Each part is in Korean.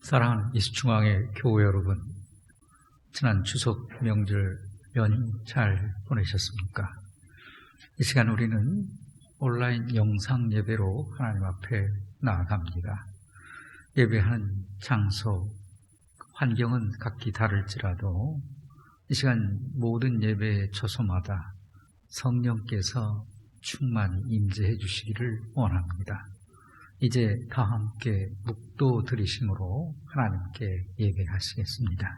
사랑하는 이수중앙의 교회 여러분, 지난 추석 명절 연휴 잘 보내셨습니까? 이 시간 우리는 온라인 영상 예배로 하나님 앞에 나아갑니다. 예배하는 장소, 환경은 각기 다를지라도 이 시간 모든 예배 처소마다 성령께서 충만히 임재해 주시기를 원합니다. 이제 다 함께 묵도 드리심으로 하나님께 예배하시겠습니다.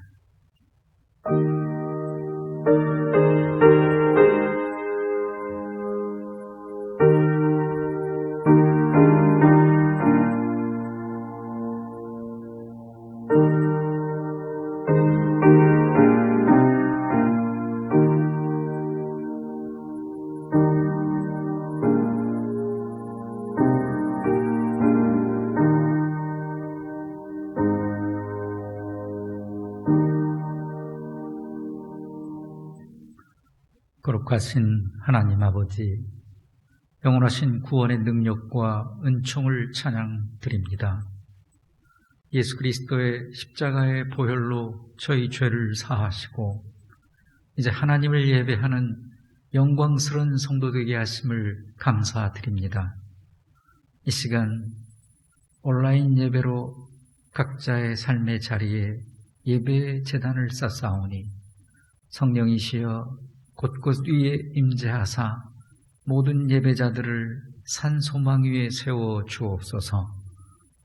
거룩하신 하나님 아버지, 영원하신 구원의 능력과 은총을 찬양드립니다. 예수 그리스도의 십자가의 보혈로 저희 죄를 사하시고 이제 하나님을 예배하는 영광스러운 성도 되게 하심을 감사드립니다. 이 시간 온라인 예배로 각자의 삶의 자리에 예배의 제단을 쌓사오니 성령이시여 곳곳 위에 임재하사 모든 예배자들을 산 소망 위에 세워 주옵소서.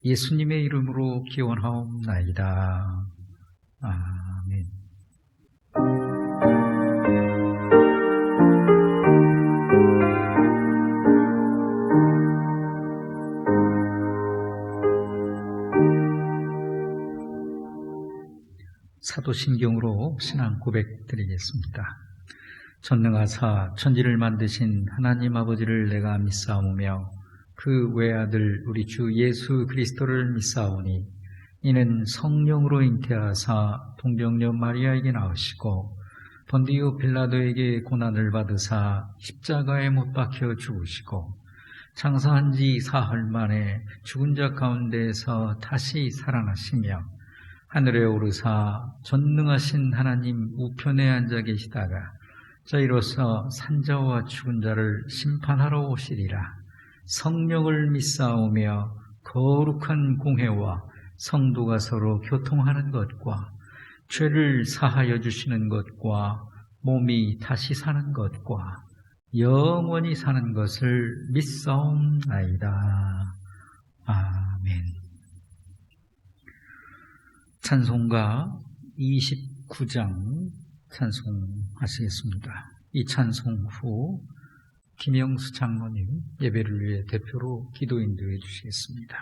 예수님의 이름으로 기원하옵나이다. 아멘. 사도신경으로 신앙 고백 드리겠습니다. 전능하사 천지를 만드신 하나님 아버지를 내가 믿사오며 그 외아들 우리 주 예수 그리스도를 믿사오니 이는 성령으로 잉태하사 동정녀 마리아에게 나으시고 본디오 빌라도에게 고난을 받으사 십자가에 못 박혀 죽으시고 장사한 지 사흘 만에 죽은 자 가운데에서 다시 살아나시며 하늘에 오르사 전능하신 하나님 우편에 앉아 계시다가 저희로서 산자와 죽은 자를 심판하러 오시리라. 성령을 믿사오며 거룩한 공회와 성도가 서로 교통하는 것과 죄를 사하여 주시는 것과 몸이 다시 사는 것과 영원히 사는 것을 믿사옵나이다. 아멘. 찬송가 29장 찬송하시겠습니다. 이 찬송 후 김영수 장로님 예배를 위해 대표로 기도 인도해 주시겠습니다.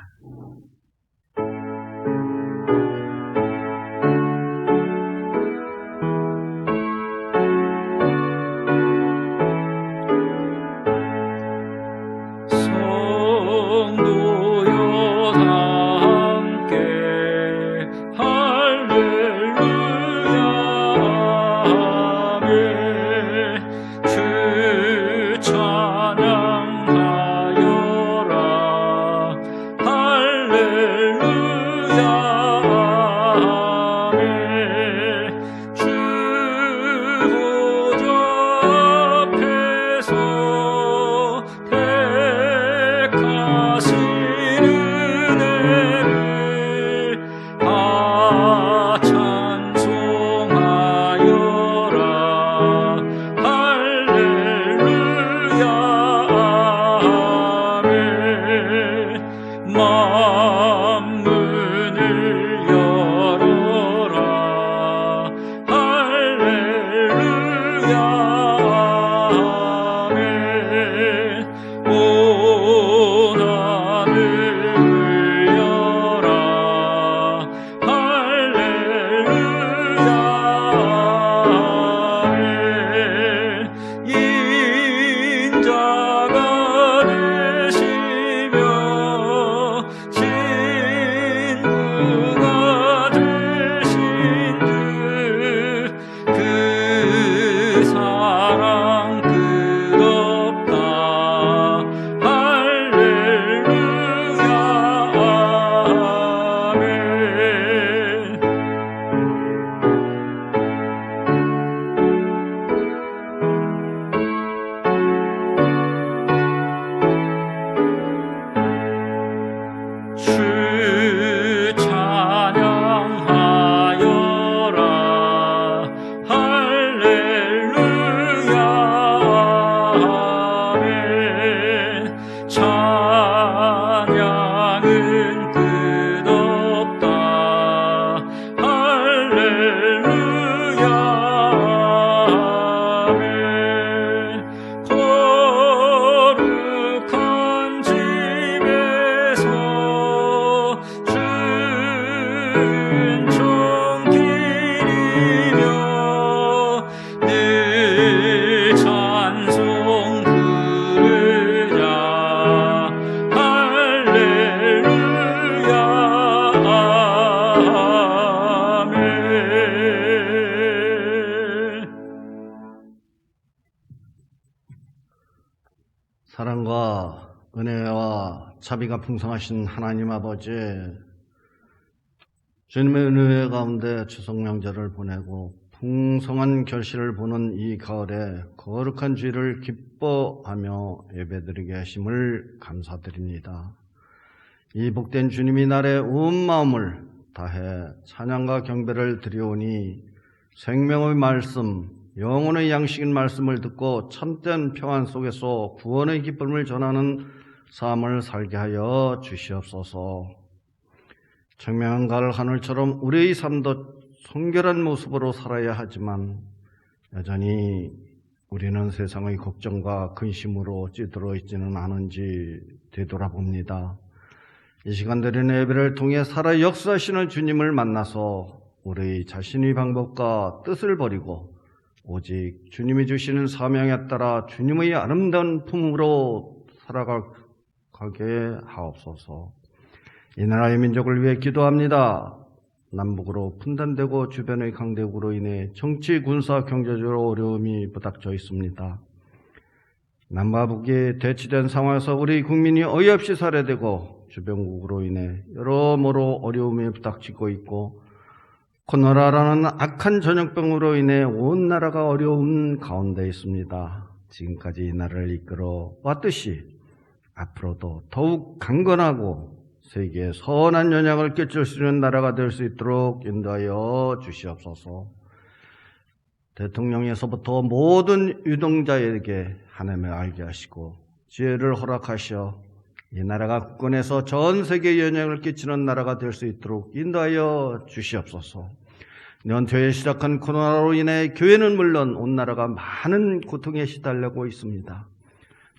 만문을 열어라 할렐루야 사랑과 은혜와 자비가 풍성하신 하나님 아버지, 주님의 은혜 가운데 추석 명절을 보내고 풍성한 결실을 보는 이 가을에 거룩한 주일을 기뻐하며 예배드리게 하심을 감사드립니다. 이 복된 주님이 날에 온 마음을 다해 찬양과 경배를 드리오니 생명의 말씀, 영혼의 양식인 말씀을 듣고 참된 평안 속에서 구원의 기쁨을 전하는 삶을 살게 하여 주시옵소서. 청명한 가을 하늘처럼 우리의 삶도 성결한 모습으로 살아야 하지만 여전히 우리는 세상의 걱정과 근심으로 찌들어 있지는 않은지 되돌아봅니다. 이 시간 드리는 예배를 통해 살아 역사하시는 주님을 만나서 우리 자신의 방법과 뜻을 버리고 오직 주님이 주시는 사명에 따라 주님의 아름다운 품으로 살아가게 하옵소서. 이 나라의 민족을 위해 기도합니다. 남북으로 분단되고 주변의 강대국으로 인해 정치, 군사, 경제적으로 어려움이 부닥쳐 있습니다. 남과 북이 대치된 상황에서 우리 국민이 어이없이 살해되고 주변국으로 인해 여러모로 어려움이 부닥치고 있고 코로나라는 악한 전염병으로 인해 온 나라가 어려운 가운데 있습니다. 지금까지 이 나라를 이끌어 왔듯이 앞으로도 더욱 강건하고 세계에 선한 영향을 끼칠 수 있는 나라가 될 수 있도록 인도하여 주시옵소서. 대통령에서부터 모든 유동자에게 하나님을 알게 하시고 지혜를 허락하셔 이 나라가 국권에서 전 세계에 영향을 끼치는 나라가 될 수 있도록 인도하여 주시옵소서. 연초에 시작한 코로나로 인해 교회는 물론 온 나라가 많은 고통에 시달리고 있습니다.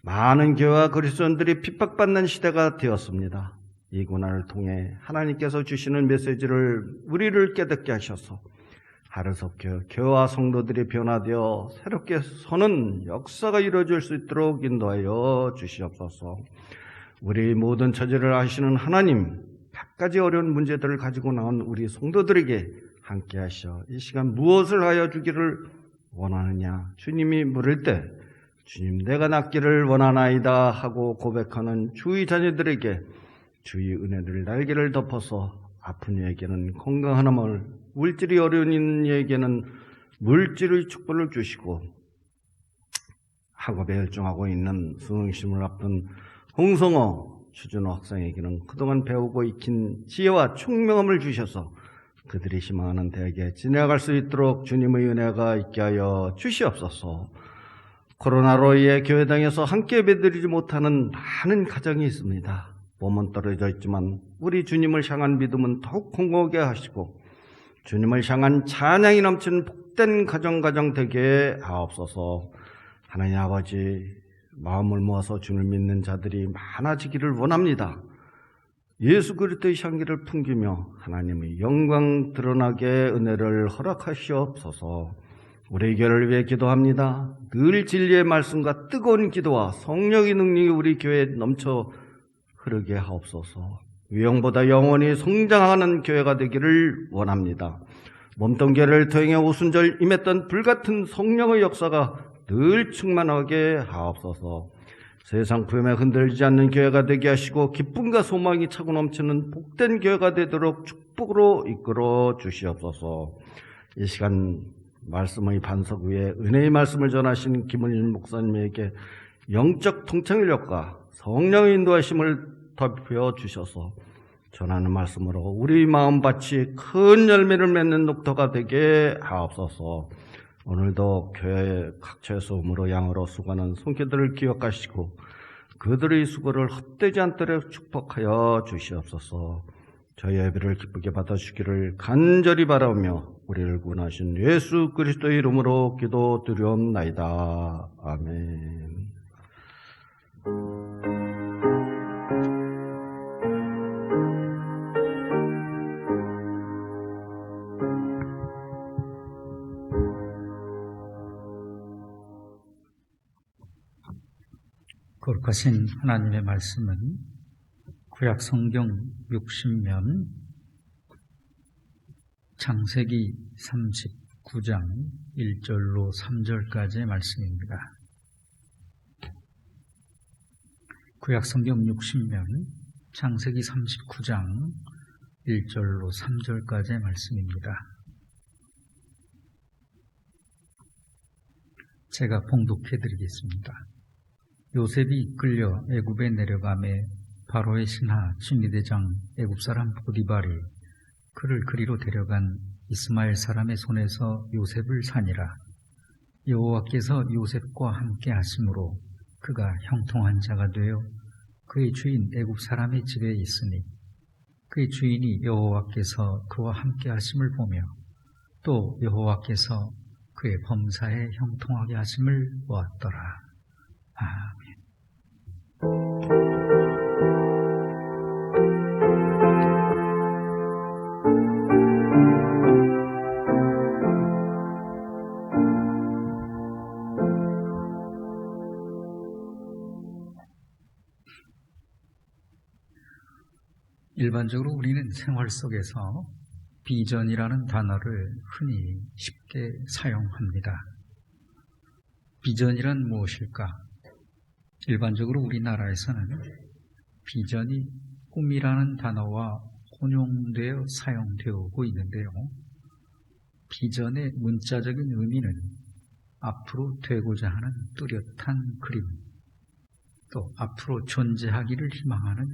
많은 교회와 그리스도인들이 핍박받는 시대가 되었습니다. 이 고난을 통해 하나님께서 주시는 메시지를 우리를 깨닫게 하셔서 하루속히 교회와 성도들이 변화되어 새롭게 서는 역사가 이루어질 수 있도록 인도하여 주시옵소서. 우리 모든 처지를 아시는 하나님, 각가지 어려운 문제들을 가지고 나온 우리 성도들에게 함께 하셔 이 시간 무엇을 하여 주기를 원하느냐 주님이 물을 때 주님 내가 낫기를 원하나이다 하고 고백하는 주의 자녀들에게 주의 은혜를 날개를 덮어서 아픈 이에게는 건강함을, 물질이 어려운 이에게는 물질의 축복을 주시고 학업에 열중하고 있는 수능시험을 앞둔 홍성호, 추준호 학생에게는 그동안 배우고 익힌 지혜와 총명함을 주셔서 그들이 희망하는 대학에 지나갈 수 있도록 주님의 은혜가 있게 하여 주시옵소서. 코로나로 인해 교회당에서 함께 예배드리지 못하는 많은 가정이 있습니다. 몸은 떨어져 있지만 우리 주님을 향한 믿음은 더욱 공고하게 하시고 주님을 향한 찬양이 넘치는 복된 가정 되게 하옵소서. 하나님 아버지, 마음을 모아서 주를 믿는 자들이 많아지기를 원합니다. 예수 그리스도의 향기를 풍기며 하나님의 영광 드러나게 은혜를 허락하시옵소서. 우리 교회를 위해 기도합니다. 늘 진리의 말씀과 뜨거운 기도와 성령의 능력이 우리 교회에 넘쳐 흐르게 하옵소서. 위형보다 영원히 성장하는 교회가 되기를 원합니다. 몸통 교회를 통해 오순절 임했던 불같은 성령의 역사가 늘 충만하게 하옵소서. 세상 품에 흔들리지 않는 교회가 되게 하시고 기쁨과 소망이 차고 넘치는 복된 교회가 되도록 축복으로 이끌어 주시옵소서. 이 시간 말씀의 반석 위에 은혜의 말씀을 전하신 김은일 목사님에게 영적 통찰력과 성령의 인도하심을 덮여 주셔서 전하는 말씀으로 우리 마음밭이 큰 열매를 맺는 녹터가 되게 하옵소서. 오늘도 교회 각처의 소음으로 양으로 수고하는 손길들을 기억하시고 그들의 수고를 헛되지 않도록 축복하여 주시옵소서. 저희 예배를 기쁘게 받아주기를 간절히 바라며 우리를 구원하신 예수 그리스도의 이름으로 기도드리옵나이다. 아멘. 거룩하신 하나님의 말씀은 구약 성경 60면 창세기 39장 1절로 3절까지의 말씀입니다. 구약성경 60면 창세기 39장 1절로 3절까지의 말씀입니다. 제가 봉독해 드리겠습니다. 요셉이 이끌려 애굽에 내려가매 바로의 신하 진리대장 애굽사람 보디발이 그를 그리로 데려간 이스마엘 사람의 손에서 요셉을 산이라. 여호와께서 요셉과 함께 하심으로 그가 형통한 자가 되어 그의 주인 애굽 사람의 집에 있으니 그의 주인이 여호와께서 그와 함께 하심을 보며 또 여호와께서 그의 범사에 형통하게 하심을 보았더라. 아멘. 일반적으로 우리는 생활 속에서 비전이라는 단어를 흔히 쉽게 사용합니다. 비전이란 무엇일까? 일반적으로 우리나라에서는 비전이 꿈이라는 단어와 혼용되어 사용되고 있는데요. 비전의 문자적인 의미는 앞으로 되고자 하는 뚜렷한 그림, 또 앞으로 존재하기를 희망하는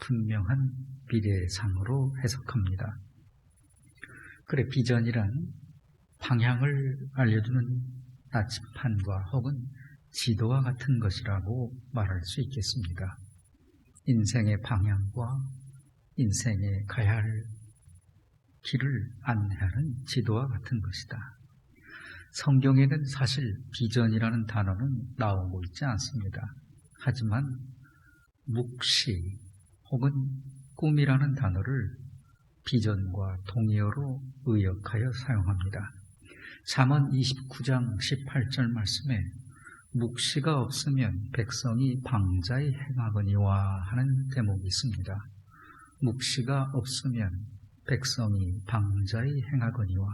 분명한 미래상으로 해석합니다. 그래, 비전이란 방향을 알려주는 나침판과 혹은 지도와 같은 것이라고 말할 수 있겠습니다. 인생의 방향과 인생에 가야 할 길을 안내하는 지도와 같은 것이다. 성경에는 사실 비전이라는 단어는 나오고 있지 않습니다. 하지만 묵시 혹은 꿈이라는 단어를 비전과 동의어로 의역하여 사용합니다. 잠언 29장 18절 말씀에 묵시가 없으면 백성이 방자히 행하거니와 하는 대목이 있습니다. 묵시가 없으면 백성이 방자히 행하거니와.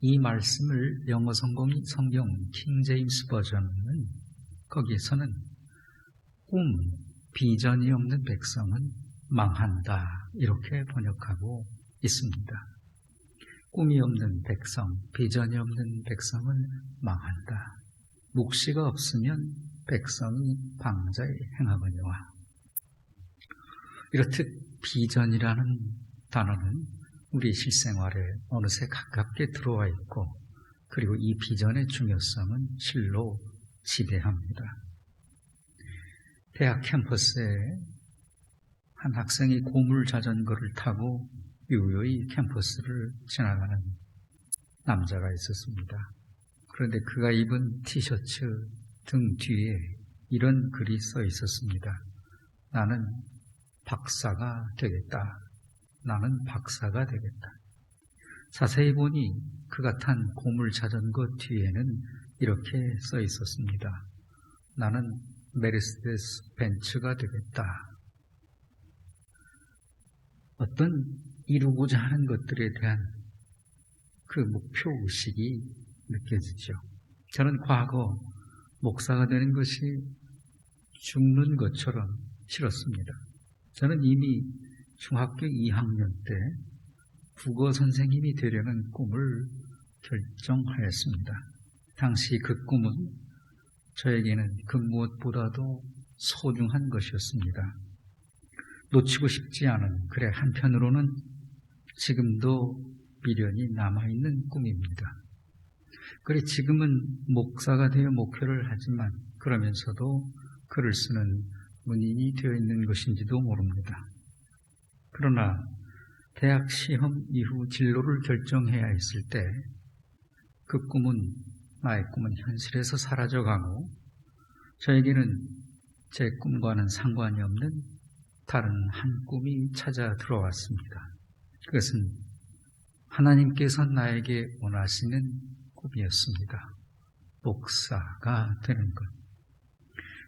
이 말씀을 영어 성경 킹 제임스 버전은 거기에서는 꿈, 비전이 없는 백성은 망한다 이렇게 번역하고 있습니다. 꿈이 없는 백성, 비전이 없는 백성은 망한다. 묵시가 없으면 백성이 방자히 행하거니와. 이렇듯 비전이라는 단어는 우리 실생활에 어느새 가깝게 들어와 있고, 그리고 이 비전의 중요성은 실로 지대합니다. 대학 캠퍼스에 한 학생이 고물 자전거를 타고 유유히 캠퍼스를 지나가는 남자가 있었습니다. 그런데 그가 입은 티셔츠 등 뒤에 이런 글이 써 있었습니다. 나는 박사가 되겠다. 나는 박사가 되겠다. 자세히 보니 그가 탄 고물 자전거 뒤에는 이렇게 써 있었습니다. 나는 메르세데스 벤츠가 되겠다. 어떤 이루고자 하는 것들에 대한 그 목표의식이 느껴지죠. 저는 과거 목사가 되는 것이 죽는 것처럼 싫었습니다. 저는 이미 중학교 2학년 때 국어 선생님이 되려는 꿈을 결정하였습니다. 당시 그 꿈은 저에게는 그 무엇보다도 소중한 것이었습니다. 놓치고 싶지 않은, 그래 한편으로는 지금도 미련이 남아있는 꿈입니다. 그래 지금은 목사가 되어 목회를 하지만 그러면서도 글을 쓰는 문인이 되어 있는 것인지도 모릅니다. 그러나 대학 시험 이후 진로를 결정해야 했을 때 그 꿈은, 나의 꿈은 현실에서 사라져가고 저에게는 제 꿈과는 상관이 없는 다른 한 꿈이 찾아 들어왔습니다. 그것은 하나님께서 나에게 원하시는 꿈이었습니다. 목사가 되는 것.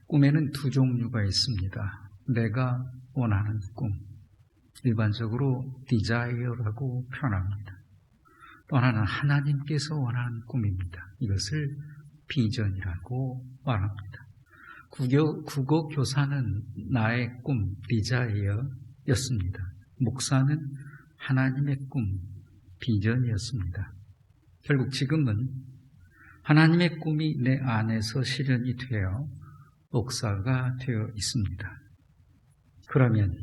꿈에는 두 종류가 있습니다. 내가 원하는 꿈, 일반적으로 desire라고 표현합니다. 또 하나는 하나님께서 원하는 꿈입니다. 이것을 비전이라고 말합니다. 국어 교사는 나의 꿈, 디자이어였습니다. 목사는 하나님의 꿈, 비전이었습니다. 결국 지금은 하나님의 꿈이 내 안에서 실현이 되어 목사가 되어 있습니다. 그러면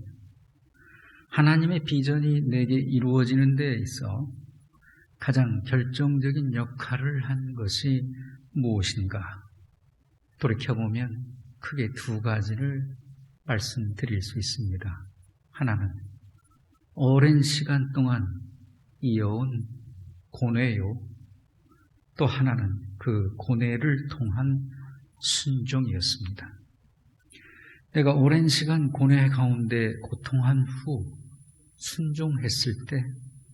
하나님의 비전이 내게 이루어지는 데 있어 가장 결정적인 역할을 한 것이 무엇인가? 돌이켜보면 크게 두 가지를 말씀드릴 수 있습니다. 하나는 오랜 시간 동안 이어온 고뇌요. 또 하나는 그 고뇌를 통한 순종이었습니다. 내가 오랜 시간 고뇌 가운데 고통한 후 순종했을 때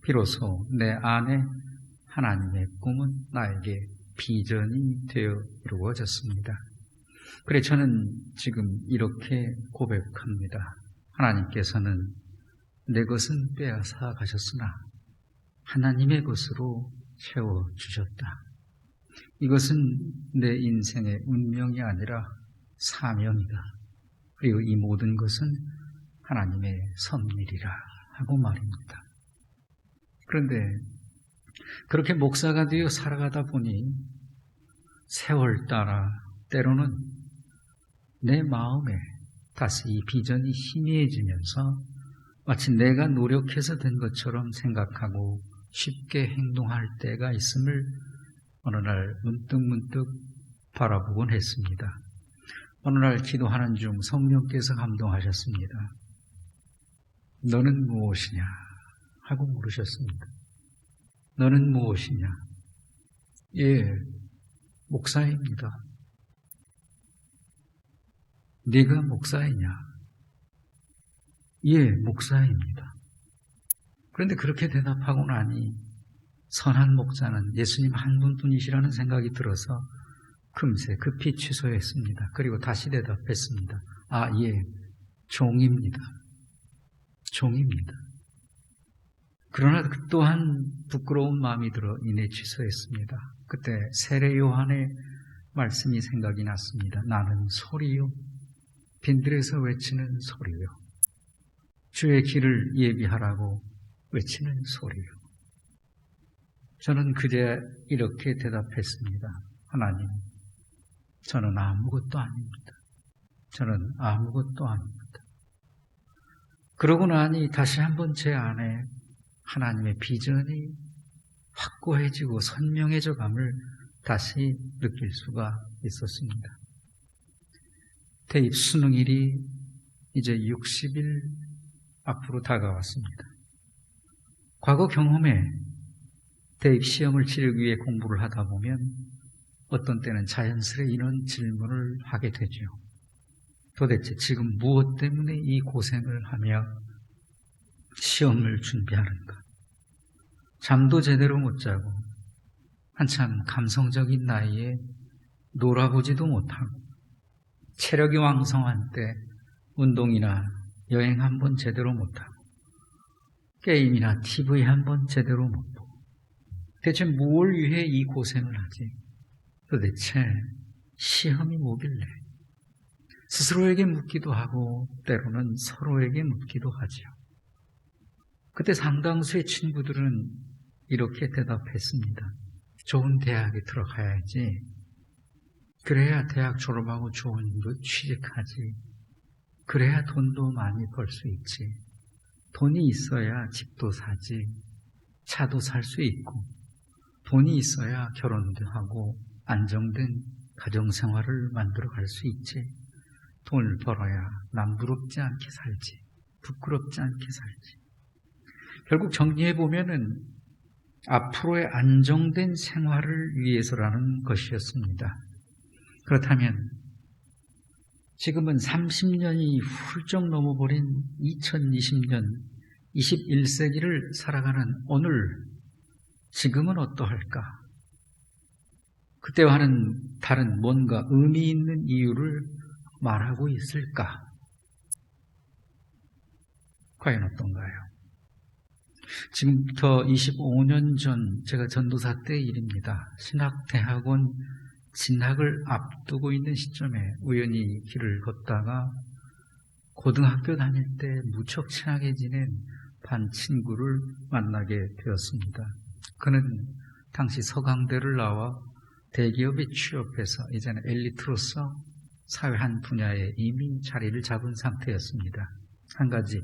비로소 내 안에 하나님의 꿈은 나에게 비전이 되어 이루어졌습니다. 그래 저는 지금 이렇게 고백합니다. 하나님께서는 내 것은 빼앗아 가셨으나 하나님의 것으로 채워주셨다. 이것은 내 인생의 운명이 아니라 사명이다. 그리고 이 모든 것은 하나님의 섭일이라 하고 말입니다. 그런데 그렇게 목사가 되어 살아가다 보니 세월 따라 때로는 내 마음에 다시 이 비전이 희미해지면서 마치 내가 노력해서 된 것처럼 생각하고 쉽게 행동할 때가 있음을 어느 날 문득 바라보곤 했습니다. 어느 날 기도하는 중 성령께서 감동하셨습니다. 너는 무엇이냐? 하고 물으셨습니다. 너는 무엇이냐? 예, 목사입니다. 네가 목사이냐? 예, 목사입니다. 그런데 그렇게 대답하고 나니 선한 목자는 예수님 한 분뿐이시라는 생각이 들어서 금세 급히 취소했습니다. 그리고 다시 대답했습니다. 아, 예, 종입니다. 종입니다. 그러나 또한 부끄러운 마음이 들어 이내 취소했습니다. 그때 세례 요한의 말씀이 생각이 났습니다. 나는 소리요, 빈들에서 외치는 소리요, 주의 길을 예비하라고 외치는 소리요. 저는 그제 이렇게 대답했습니다. 하나님, 저는 아무것도 아닙니다. 저는 아무것도 아닙니다. 그러고 나니 다시 한번 제 안에 하나님의 비전이 확고해지고 선명해져 감을 다시 느낄 수가 있었습니다. 대입 수능일이 이제 60일 앞으로 다가왔습니다. 과거 경험에 대입 시험을 치르기 위해 공부를 하다 보면 어떤 때는 자연스레 이런 질문을 하게 되죠. 도대체 지금 무엇 때문에 이 고생을 하며 시험을 준비하는가? 잠도 제대로 못 자고 한참 감성적인 나이에 놀아보지도 못하고 체력이 왕성한 때 운동이나 여행 한번 제대로 못하고 게임이나 TV 한번 제대로 못 보고 대체 뭘 위해 이 고생을 하지? 도대체 시험이 뭐길래? 스스로에게 묻기도 하고 때로는 서로에게 묻기도 하지요. 그때 상당수의 친구들은 이렇게 대답했습니다. 좋은 대학에 들어가야지. 그래야 대학 졸업하고 좋은 일로 취직하지. 그래야 돈도 많이 벌 수 있지. 돈이 있어야 집도 사지. 차도 살 수 있고. 돈이 있어야 결혼도 하고 안정된 가정생활을 만들어갈 수 있지. 돈을 벌어야 남 부럽지 않게 살지. 부끄럽지 않게 살지. 결국 정리해보면은 앞으로의 안정된 생활을 위해서라는 것이었습니다. 그렇다면 지금은 30년이 훌쩍 넘어버린 2020년 21세기를 살아가는 오늘 지금은 어떠할까? 그때와는 다른 뭔가 의미 있는 이유를 말하고 있을까? 과연 어떤가요? 지금부터 25년 전 제가 전도사 때 일입니다. 신학대학원 진학을 앞두고 있는 시점에 우연히 길을 걷다가 고등학교 다닐 때 무척 친하게 지낸 반 친구를 만나게 되었습니다. 그는 당시 서강대를 나와 대기업에 취업해서 이제는 엘리트로서 사회 한 분야에 이미 자리를 잡은 상태였습니다. 한 가지,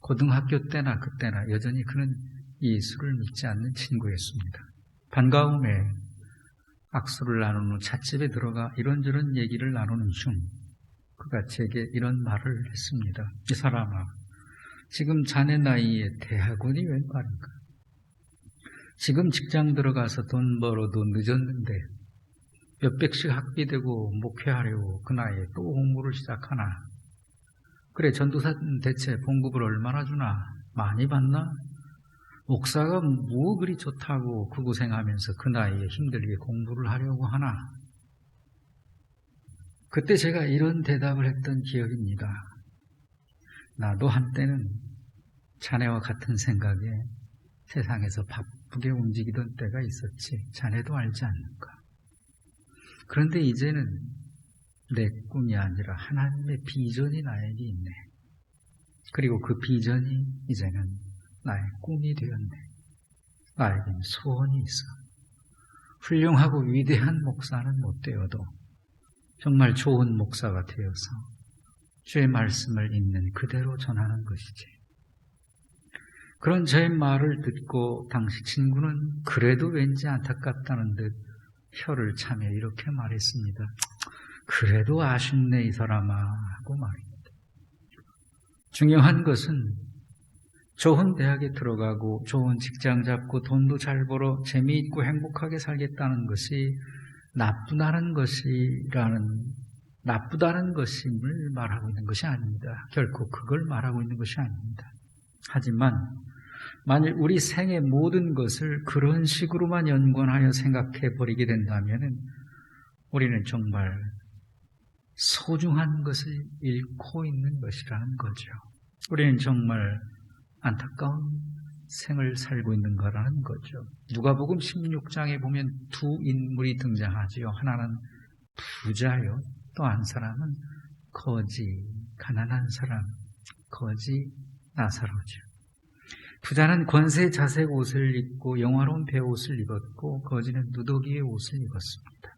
고등학교 때나 그때나 여전히 그는 예수를 믿지 않는 친구였습니다. 반가움에 악수를 나눈 후 찻집에 들어가 이런저런 얘기를 나누는 중 그가 제게 이런 말을 했습니다. 이 사람아, 지금 자네 나이에 대학원이 웬 말인가? 지금 직장 들어가서 돈 벌어도 늦었는데 몇백씩 학비되고 목회하려고 그 나이에 또 공부를 시작하나? 그래, 전도사는 대체 봉급을 얼마나 주나? 많이 받나? 목사가 뭐 그리 좋다고 그 고생하면서 그 나이에 힘들게 공부를 하려고 하나? 그때 제가 이런 대답을 했던 기억입니다. 나도 한때는 자네와 같은 생각에 세상에서 바쁘게 움직이던 때가 있었지. 자네도 알지 않는가? 그런데 이제는 내 꿈이 아니라 하나님의 비전이 나에게 있네. 그리고 그 비전이 이제는 나의 꿈이 되었네. 나에겐 소원이 있어. 훌륭하고 위대한 목사는 못 되어도 정말 좋은 목사가 되어서 주의 말씀을 있는 그대로 전하는 것이지. 그런 저의 말을 듣고 당시 친구는 그래도 왠지 안타깝다는 듯 혀를 차며 이렇게 말했습니다. 그래도 아쉽네 이 사람아 하고 말입니다. 중요한 것은 좋은 대학에 들어가고 좋은 직장 잡고 돈도 잘 벌어 재미있고 행복하게 살겠다는 것이 나쁘다는 것임을 말하고 있는 것이 아닙니다. 결코 그걸 말하고 있는 것이 아닙니다. 하지만 만일 우리 생의 모든 것을 그런 식으로만 연관하여 생각해 버리게 된다면 우리는 정말 소중한 것을 잃고 있는 것이라는 거죠. 우리는 정말 안타까운 생을 살고 있는 거라는 거죠. 누가복음 16장에 보면 두 인물이 등장하지요. 하나는 부자요. 또 한 사람은 거지, 가난한 사람, 거지 나사로죠. 부자는 권세 자색 옷을 입고 영화로운 베옷을 입었고 거지는 누더기의 옷을 입었습니다.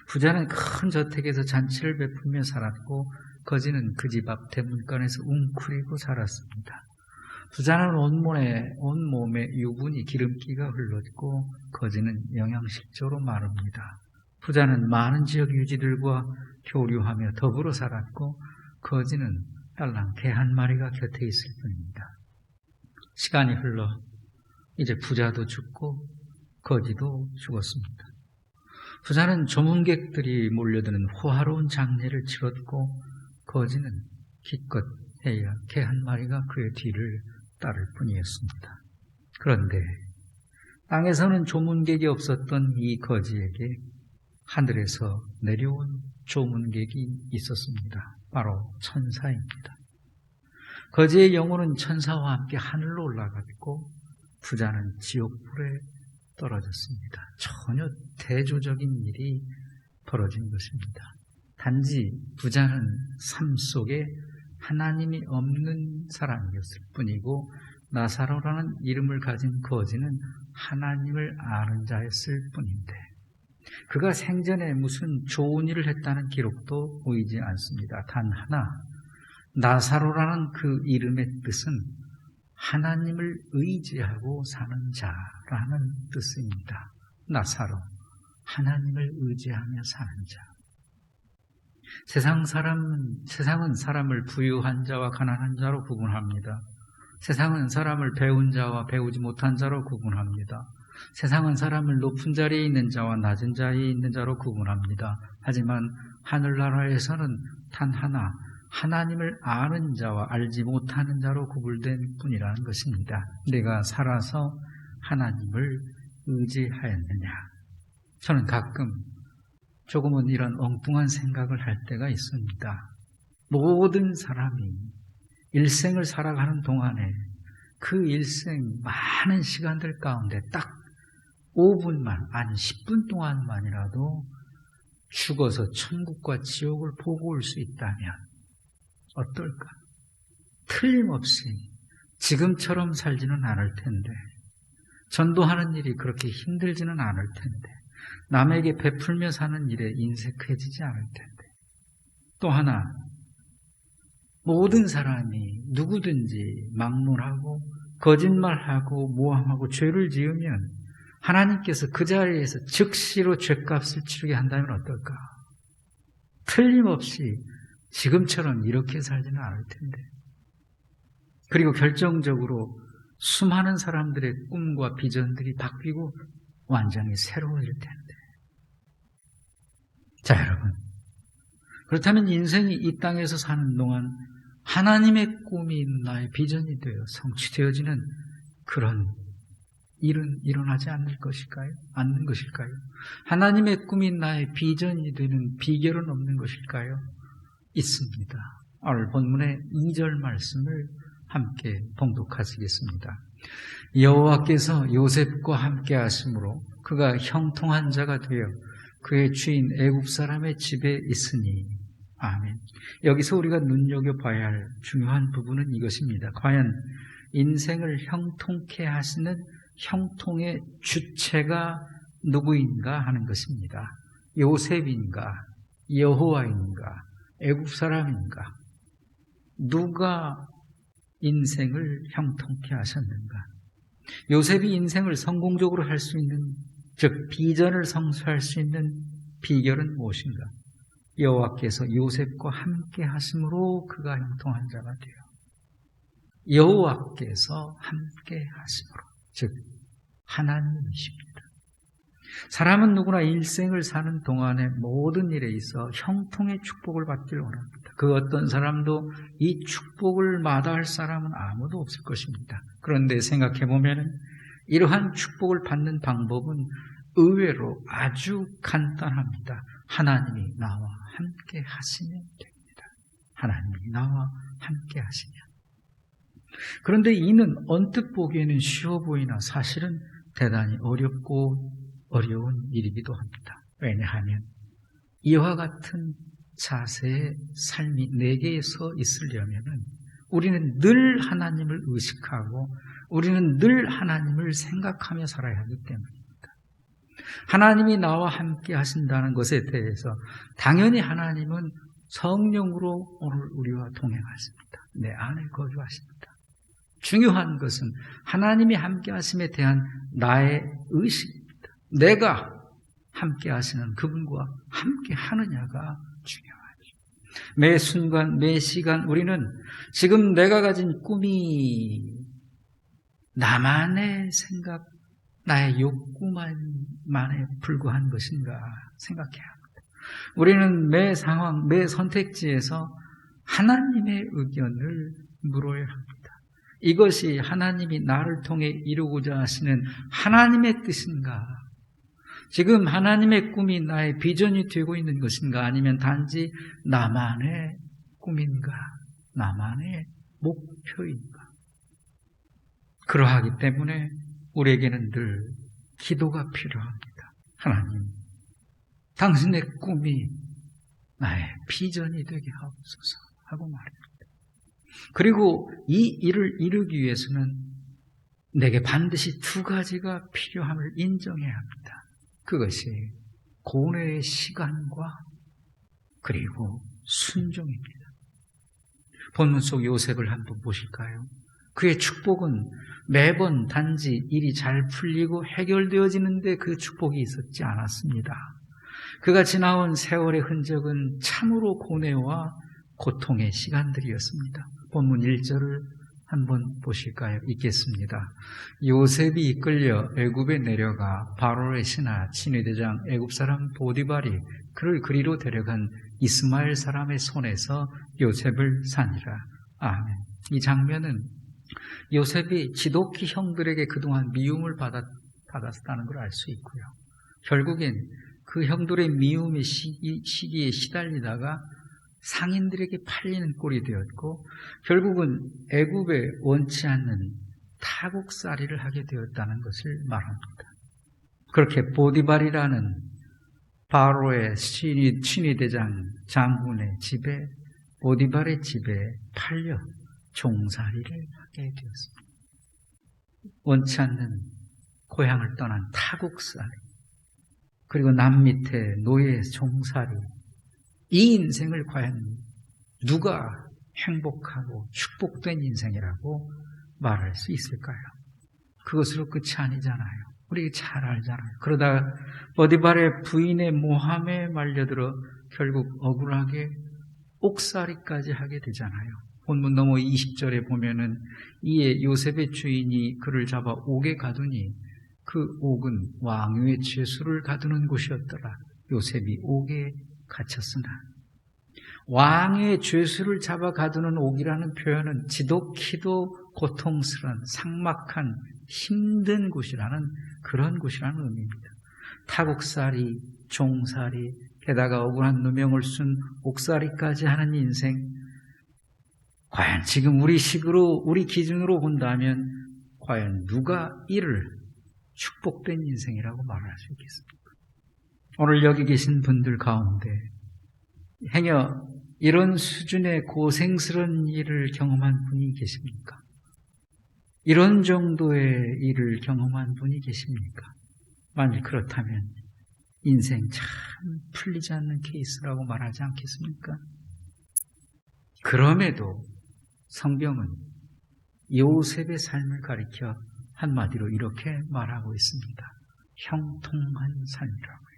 부자는 큰 저택에서 잔치를 베풀며 살았고 거지는 그 집 앞 대문간에서 웅크리고 살았습니다. 부자는 온몸에 유분이 기름기가 흘렀고 거지는 영양실조로 마릅니다. 부자는 많은 지역 유지들과 교류하며 더불어 살았고 거지는 딸랑 개 한 마리가 곁에 있을 뿐입니다. 시간이 흘러 이제 부자도 죽고 거지도 죽었습니다. 부자는 조문객들이 몰려드는 호화로운 장례를 치렀고 거지는 기껏 해야 개 한 마리가 그의 뒤를 따를 뿐이었습니다. 그런데 땅에서는 조문객이 없었던 이 거지에게 하늘에서 내려온 조문객이 있었습니다. 바로 천사입니다. 거지의 영혼은 천사와 함께 하늘로 올라갔고 부자는 지옥불에 떨어졌습니다. 전혀 대조적인 일이 벌어진 것입니다. 단지 부자는 삶 속에 하나님이 없는 사람이었을 뿐이고 나사로라는 이름을 가진 거지는 하나님을 아는 자였을 뿐인데 그가 생전에 무슨 좋은 일을 했다는 기록도 보이지 않습니다. 단 하나, 나사로라는 그 이름의 뜻은 하나님을 의지하고 사는 자라는 뜻입니다. 나사로, 하나님을 의지하며 사는 자. 세상은 사람을 부유한 자와 가난한 자로 구분합니다. 세상은 사람을 배운 자와 배우지 못한 자로 구분합니다. 세상은 사람을 높은 자리에 있는 자와 낮은 자리에 있는 자로 구분합니다. 하지만 하늘나라에서는 단 하나, 하나님을 아는 자와 알지 못하는 자로 구분된 뿐이라는 것입니다. 내가 살아서 하나님을 의지하였느냐? 저는 가끔 조금은 이런 엉뚱한 생각을 할 때가 있습니다. 모든 사람이 일생을 살아가는 동안에 그 일생 많은 시간들 가운데 딱 5분만, 아니 10분 동안만이라도 죽어서 천국과 지옥을 보고 올 수 있다면 어떨까? 틀림없이 지금처럼 살지는 않을 텐데, 전도하는 일이 그렇게 힘들지는 않을 텐데, 남에게 베풀며 사는 일에 인색해지지 않을 텐데, 또 하나, 모든 사람이 누구든지 막론하고 거짓말하고 모함하고 죄를 지으면 하나님께서 그 자리에서 즉시로 죄값을 치르게 한다면 어떨까? 틀림없이 지금처럼 이렇게 살지는 않을 텐데, 그리고 결정적으로 수많은 사람들의 꿈과 비전들이 바뀌고 완전히 새로워질 텐데. 자, 여러분, 그렇다면 인생이 이 땅에서 사는 동안 하나님의 꿈이 나의 비전이 되어 성취되어지는 그런 일은 일어나지 않는 것일까요? 하나님의 꿈이 나의 비전이 되는 비결은 없는 것일까요? 있습니다. 오늘 본문의 2절 말씀을 함께 봉독하시겠습니다. 여호와께서 요셉과 함께 하심으로 그가 형통한 자가 되어 그의 주인 애굽 사람의 집에 있으니. 아멘. 여기서 우리가 눈여겨봐야 할 중요한 부분은 이것입니다. 과연 인생을 형통케 하시는 형통의 주체가 누구인가 하는 것입니다. 요셉인가? 여호와인가? 애굽 사람인가? 누가 인생을 형통케 하셨는가? 요셉이 인생을 성공적으로 할 수 있는, 즉 비전을 성취할 수 있는 비결은 무엇인가? 여호와께서 요셉과 함께 하심으로 그가 형통한 자가 되어. 여호와께서 함께 하심으로, 즉 하나님이십니다. 사람은 누구나 일생을 사는 동안에 모든 일에 있어 형통의 축복을 받기를 원합니다. 그 어떤 사람도 이 축복을 마다할 사람은 아무도 없을 것입니다. 그런데 생각해보면 이러한 축복을 받는 방법은 의외로 아주 간단합니다. 하나님이 나와 함께 하시면 됩니다. 하나님이 나와 함께 하시면. 그런데 이는 언뜻 보기에는 쉬워 보이나 사실은 대단히 어렵고 어려운 일이기도 합니다. 왜냐하면 이와 같은 자세의 삶이 내게 서 있으려면 우리는 늘 하나님을 의식하고 우리는 늘 하나님을 생각하며 살아야 하기 때문입니다. 하나님이 나와 함께 하신다는 것에 대해서 당연히 하나님은 성령으로 오늘 우리와 동행하십니다. 내 안에 거주하십니다. 중요한 것은 하나님이 함께 하심에 대한 나의 의식입니다. 내가 함께 하시는 그분과 함께 하느냐가 중요하죠. 매 순간, 매 시간 우리는 지금 내가 가진 꿈이 나만의 생각, 나의 욕구만에 불과한 것인가 생각해야 합니다. 우리는 매 상황, 매 선택지에서 하나님의 의견을 물어야 합니다. 이것이 하나님이 나를 통해 이루고자 하시는 하나님의 뜻인가? 지금 하나님의 꿈이 나의 비전이 되고 있는 것인가? 아니면 단지 나만의 꿈인가? 나만의 목표인가? 그러하기 때문에 우리에게는 늘 기도가 필요합니다. 하나님, 당신의 꿈이 나의 비전이 되게 하옵소서 하고 말합니다. 그리고 이 일을 이루기 위해서는 내게 반드시 두 가지가 필요함을 인정해야 합니다. 그것이 고뇌의 시간과 그리고 순종입니다. 본문 속 요셉을 한번 보실까요? 그의 축복은 매번 단지 일이 잘 풀리고 해결되어지는데 그 축복이 있었지 않았습니다. 그가 지나온 세월의 흔적은 참으로 고뇌와 고통의 시간들이었습니다. 본문 1절을 한번 보실까요? 읽겠습니다. 요셉이 이끌려 애굽에 내려가 바로의 신하 친위대장 애굽 사람 보디발이 그를 그리로 데려간 이스마엘 사람의 손에서 요셉을 산이라. 아멘. 이 장면은 요셉이 지독히 형들에게 그동안 미움을 받았다는 걸 알 수 있고요. 결국엔 그 형들의 미움의 시기에 시달리다가 상인들에게 팔리는 꼴이 되었고 결국은 애굽에 원치 않는 타국살이를 하게 되었다는 것을 말합니다. 그렇게 보디발이라는 바로의 친위대장 장군의 집에, 보디발의 집에 팔려 종살이를 하게 되었습니다. 원치 않는 고향을 떠난 타국살이, 그리고 남 밑에 노예 종살이, 이 인생을 과연 누가 행복하고 축복된 인생이라고 말할 수 있을까요? 그것으로 끝이 아니잖아요. 우리 잘 알잖아요. 그러다가 보디발의 부인의 모함에 말려들어 결국 억울하게 옥살이까지 하게 되잖아요. 본문 넘어 20절에 보면은 이에 요셉의 주인이 그를 잡아 옥에 가두니 그 옥은 왕유의 죄수를 가두는 곳이었더라. 요셉이 옥에 갇혔으나, 왕의 죄수를 잡아 가두는 옥이라는 표현은 지독히도 고통스러운 삭막한 힘든 곳이라는 그런 곳이라는 의미입니다. 타국살이, 종살이, 게다가 억울한 누명을 쓴 옥살이까지 하는 인생, 과연 지금 우리 식으로, 우리 기준으로 본다면 과연 누가 이를 축복된 인생이라고 말할 수 있겠습니까? 오늘 여기 계신 분들 가운데 행여 이런 수준의 고생스러운 일을 경험한 분이 계십니까? 이런 정도의 일을 경험한 분이 계십니까? 만일 그렇다면 인생 참 풀리지 않는 케이스라고 말하지 않겠습니까? 그럼에도 성경은 요셉의 삶을 가리켜 한마디로 이렇게 말하고 있습니다. 형통한 삶이라고요.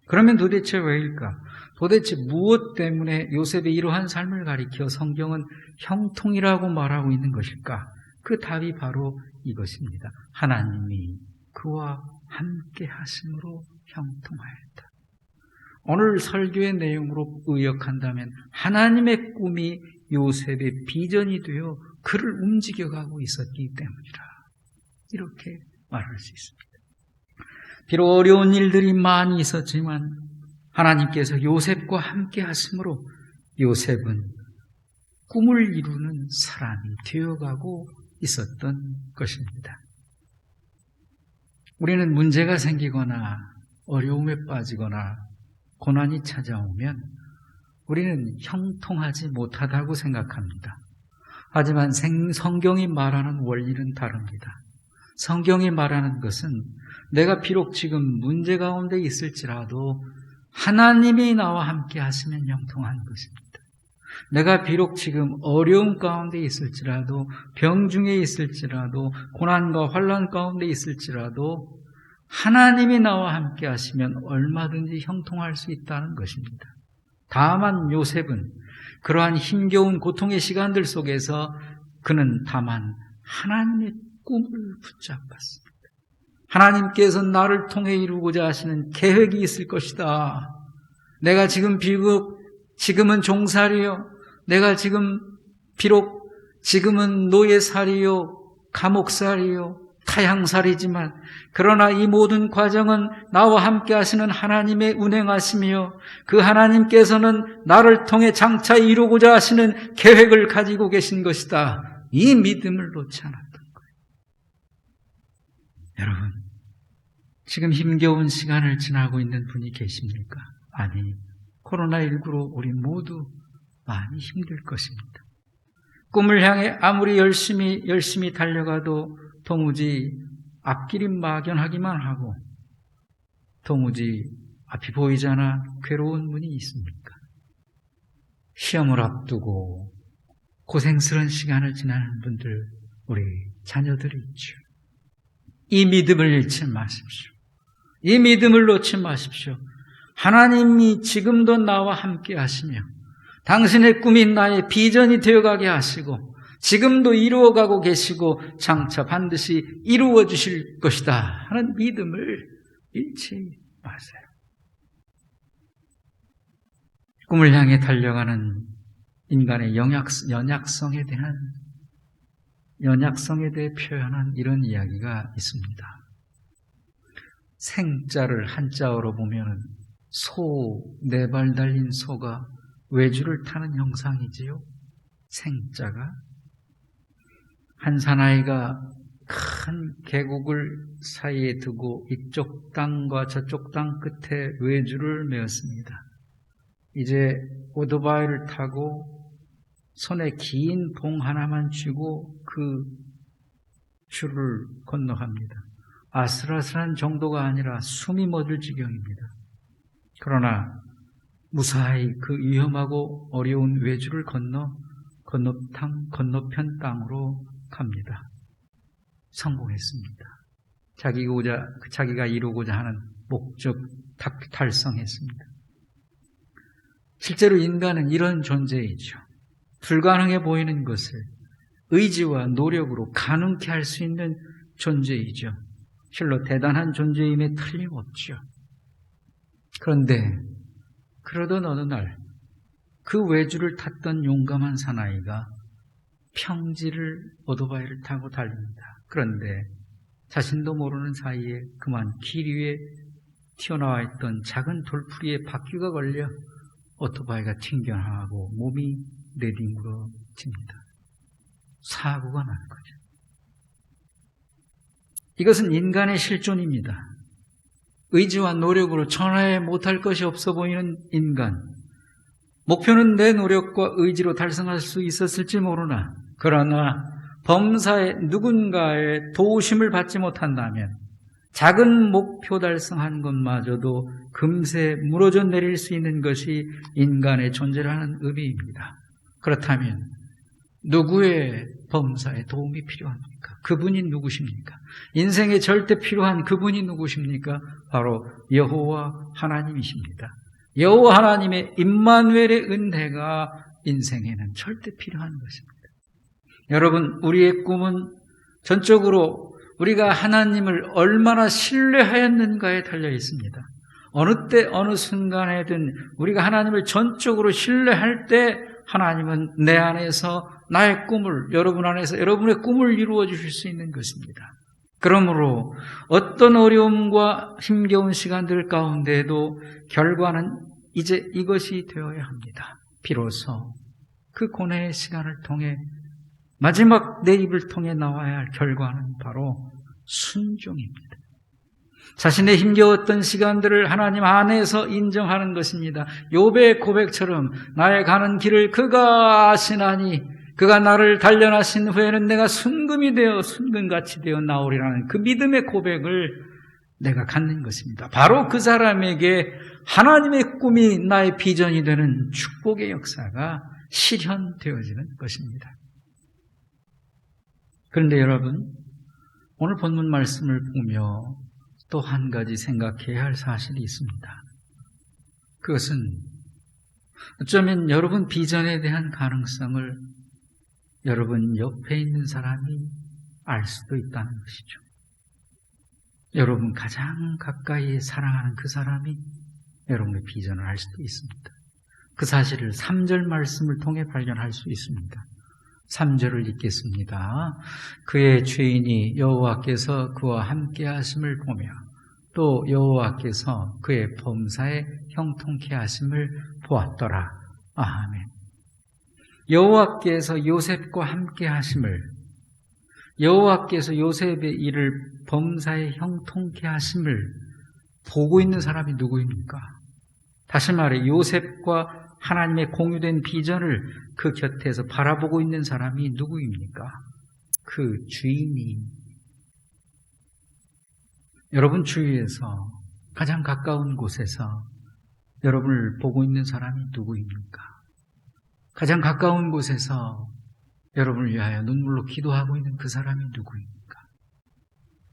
그러면 도대체 왜일까? 도대체 무엇 때문에 요셉의 이러한 삶을 가리켜 성경은 형통이라고 말하고 있는 것일까? 그 답이 바로 이것입니다. 하나님이 그와 함께 하심으로 형통하였다. 오늘 설교의 내용으로 의역한다면 하나님의 꿈이 요셉의 비전이 되어 그를 움직여가고 있었기 때문이라, 이렇게 말할 수 있습니다. 비록 어려운 일들이 많이 있었지만 하나님께서 요셉과 함께 하심으로 요셉은 꿈을 이루는 사람이 되어가고 있었던 것입니다. 우리는 문제가 생기거나 어려움에 빠지거나 고난이 찾아오면 우리는 형통하지 못하다고 생각합니다. 하지만 성경이 말하는 원리는 다릅니다. 성경이 말하는 것은 내가 비록 지금 문제 가운데 있을지라도 하나님이 나와 함께 하시면 형통한 것입니다. 내가 비록 지금 어려움 가운데 있을지라도, 병 중에 있을지라도, 고난과 환난 가운데 있을지라도 하나님이 나와 함께 하시면 얼마든지 형통할 수 있다는 것입니다. 다만 요셉은 그러한 힘겨운 고통의 시간들 속에서 그는 다만 하나님의 꿈을 붙잡았습니다. 하나님께서 나를 통해 이루고자 하시는 계획이 있을 것이다. 내가 지금은 종살이요, 내가 비록 지금은 노예살이요, 감옥살이요, 타향살이지만 그러나 이 모든 과정은 나와 함께 하시는 하나님의 운행하시며 그 하나님께서는 나를 통해 장차 이루고자 하시는 계획을 가지고 계신 것이다. 이 믿음을 놓지 않았던 거예요. 여러분, 지금 힘겨운 시간을 지나고 있는 분이 계십니까? 아니, 코로나19로 우리 모두 많이 힘들 것입니다. 꿈을 향해 아무리 열심히 달려가도 도무지 앞길이 막연하기만 하고 도무지 앞이 보이지 않아 괴로운 분이 있습니까? 시험을 앞두고 고생스러운 시간을 지나는 분들, 우리 자녀들이 있죠. 이 믿음을 잃지 마십시오. 이 믿음을 놓지 마십시오. 하나님이 지금도 나와 함께 하시며 당신의 꿈이 나의 비전이 되어가게 하시고 지금도 이루어가고 계시고 장차 반드시 이루어 주실 것이다 하는 믿음을 잃지 마세요. 꿈을 향해 달려가는 인간의 연약성에 대해 표현한 이런 이야기가 있습니다. 생자를 한자어로 보면 네 발 달린 소가 외주를 타는 형상이지요. 생자가 한 사나이가 큰 계곡을 사이에 두고 이쪽 땅과 저쪽 땅 끝에 외주를 메었습니다. 이제 오토바이를 타고 손에 긴 봉 하나만 쥐고 그 줄을 건너갑니다. 아슬아슬한 정도가 아니라 숨이 멎을 지경입니다. 그러나 무사히 그 위험하고 어려운 외주를 건너편 땅으로 갑니다. 성공했습니다. 자기가 이루고자 하는 목적 달성했습니다. 실제로 인간은 이런 존재이죠. 불가능해 보이는 것을 의지와 노력으로 가능케 할 수 있는 존재이죠. 실로 대단한 존재임에 틀림없죠. 그런데 그러던 어느 날 그 외주를 탔던 용감한 사나이가 평지를 오토바이를 타고 달립니다. 그런데 자신도 모르는 사이에 그만 길 위에 튀어나와 있던 작은 돌풀이에 바퀴가 걸려 오토바이가 튕겨나가고 몸이 내뒹굴어집니다. 사고가 나는 거죠. 이것은 인간의 실존입니다. 의지와 노력으로 전화해 못할 것이 없어 보이는 인간. 목표는 내 노력과 의지로 달성할 수 있었을지 모르나, 그러나 범사에 누군가의 도우심을 받지 못한다면 작은 목표 달성한 것마저도 금세 무너져 내릴 수 있는 것이 인간의 존재라는 의미입니다. 그렇다면 누구의 범사에 도움이 필요합니까? 그분이 누구십니까? 인생에 절대 필요한 그분이 누구십니까? 바로 여호와 하나님이십니다. 여호와 하나님의 임마누엘의 은혜가 인생에는 절대 필요한 것입니다. 여러분, 우리의 꿈은 전적으로 우리가 하나님을 얼마나 신뢰하였는가에 달려 있습니다. 어느 때 어느 순간에든 우리가 하나님을 전적으로 신뢰할 때 하나님은 내 안에서 나의 꿈을, 여러분 안에서 여러분의 꿈을 이루어 주실 수 있는 것입니다. 그러므로 어떤 어려움과 힘겨운 시간들 가운데에도 결과는 이제 이것이 되어야 합니다. 비로소 그 고뇌의 시간을 통해 마지막 내 입을 통해 나와야 할 결과는 바로 순종입니다. 자신의 힘겨웠던 시간들을 하나님 안에서 인정하는 것입니다. 욥의 고백처럼 나의 가는 길을 그가 아시나니 그가 나를 단련하신 후에는 내가 순금이 되어 순금같이 되어 나오리라는 그 믿음의 고백을 내가 갖는 것입니다. 바로 그 사람에게 하나님의 꿈이 나의 비전이 되는 축복의 역사가 실현되어지는 것입니다. 그런데 여러분, 오늘 본문 말씀을 보며 또 한 가지 생각해야 할 사실이 있습니다. 그것은 어쩌면 여러분 비전에 대한 가능성을 여러분 옆에 있는 사람이 알 수도 있다는 것이죠. 여러분 가장 가까이 사랑하는 그 사람이 여러분의 비전을 알 수도 있습니다. 그 사실을 3절 말씀을 통해 발견할 수 있습니다. 3절을 읽겠습니다. 그의 주인이 여호와께서 그와 함께 하심을 보며 또 여호와께서 그의 범사에 형통케 하심을 보았더라. 아멘. 여호와께서 요셉과 함께 하심을, 여호와께서 요셉의 일을 범사에 형통케 하심을 보고 있는 사람이 누구입니까? 다시 말해 요셉과 하나님의 공유된 비전을 그 곁에서 바라보고 있는 사람이 누구입니까? 그 주인이. 여러분 주위에서 가장 가까운 곳에서 여러분을 보고 있는 사람이 누구입니까? 가장 가까운 곳에서 여러분을 위하여 눈물로 기도하고 있는 그 사람이 누구입니까?